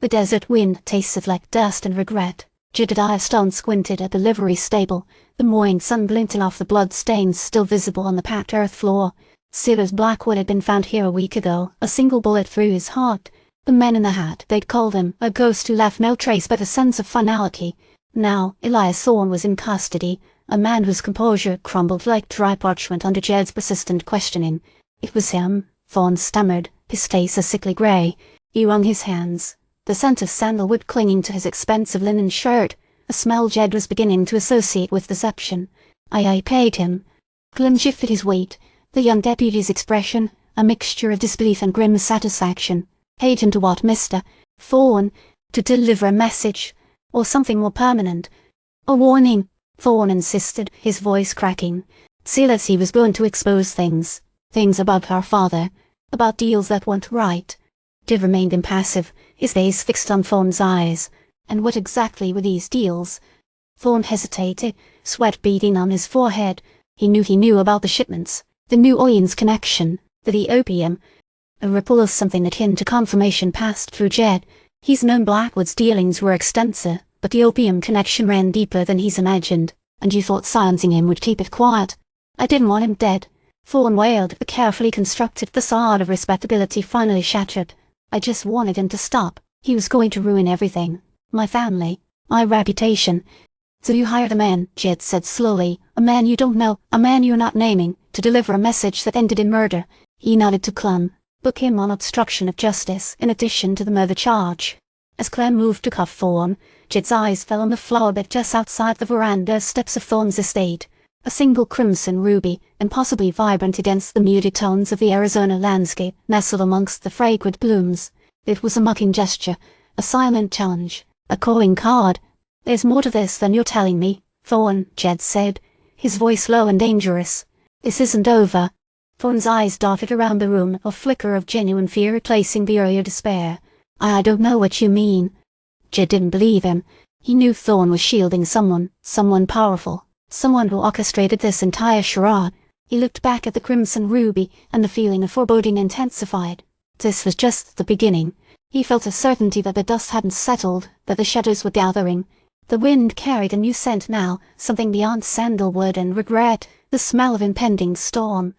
The desert wind tasted like dust and regret. Jedediah Stone squinted at the livery stable, the morning sun glinting off the blood stains still visible on the packed earth floor. Silas Blackwood had been found here a week ago, a single bullet through his heart. The men in the hat, they'd called him, a ghost who left no trace but a sense of finality. Now, Elias Thorne was in custody, a man whose composure crumbled like dry parchment under Jed's persistent questioning. It was him, Thorne stammered, his face a sickly grey. He wrung his hands, the scent of sandalwood clinging to his expensive linen shirt, a smell Jed was beginning to associate with deception. I paid him. Clem shifted his weight, the young deputy's expression, a mixture of disbelief and grim satisfaction. Paid him to what, Mr. Thorne? To deliver a message, or something more permanent. A warning, Thorne insisted, his voice cracking. Silas, he was going to expose things about our father, about deals that weren't right. Jed remained impassive, his gaze fixed on Thorne's eyes. And what exactly were these deals? Thorne hesitated, sweat beading on his forehead. He knew about the shipments, the New Orleans connection, the opium. A ripple of something akin to confirmation passed through Jed. He's known Blackwood's dealings were extensive, but the opium connection ran deeper than he's imagined, and you thought silencing him would keep it quiet. I didn't want him dead. Thorne wailed, the carefully constructed facade of respectability finally shattered. I just wanted him to stop. He was going to ruin everything. My family, my reputation. So you hired a man, Jed said slowly, a man you don't know, a man you're not naming, to deliver a message that ended in murder. He nodded to Clem. Book him on obstruction of justice, in addition to the murder charge. As Clem moved to cuff Thorne, Jed's eyes fell on the flower bed just outside the veranda steps of Thorne's estate. A single crimson ruby, impossibly vibrant against the muted tones of the Arizona landscape, nestled amongst the fragrant blooms. It was a mocking gesture, a silent challenge, a calling card. There's more to this than you're telling me, Thorne, Jed said, his voice low and dangerous. This isn't over. Thorne's eyes darted around the room, a flicker of genuine fear replacing the earlier despair. I don't know what you mean. Jed didn't believe him. He knew Thorne was shielding someone powerful, someone who orchestrated this entire charade. He looked back at the crimson ruby, and the feeling of foreboding intensified. This was just the beginning. He felt a certainty that the dust hadn't settled, that the shadows were gathering. The wind carried a new scent now, something beyond sandalwood and regret, the smell of impending storm.